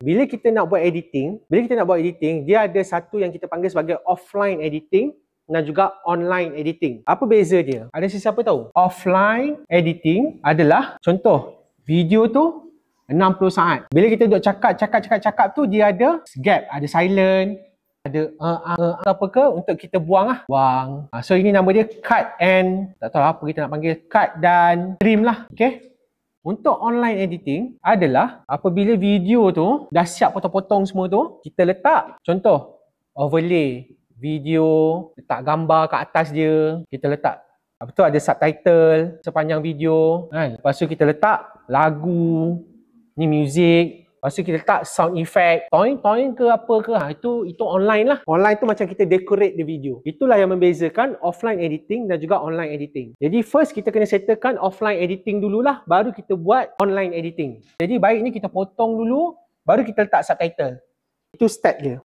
bila kita nak buat editing, dia ada satu yang kita panggil sebagai offline editing dan juga online editing. Apa beza dia? Ada sesiapa tahu? Offline editing adalah, contoh, video tu 60 saat. Bila kita duduk cakap tu, dia ada gap, ada silent, ada apa ke untuk kita buang. So ini nama dia cut and, tak tahu apa kita nak panggil, cut dan trim lah. Okay. Untuk online editing adalah apabila video tu dah siap potong-potong semua tu, kita letak, contoh, overlay video, letak gambar kat atas dia, kita letak apa tu, ada subtitle sepanjang video kan. Lepas tu kita letak lagu, ni music, lepas tu kita letak sound effect, toin ke apa ke, itu online lah. Online tu macam kita decorate the video. Itulah yang membezakan offline editing dan juga online editing. Jadi first kita kena settlekan offline editing dululah, baru kita buat online editing. Jadi baiknya kita potong dulu, baru kita letak subtitle. Itu step dia.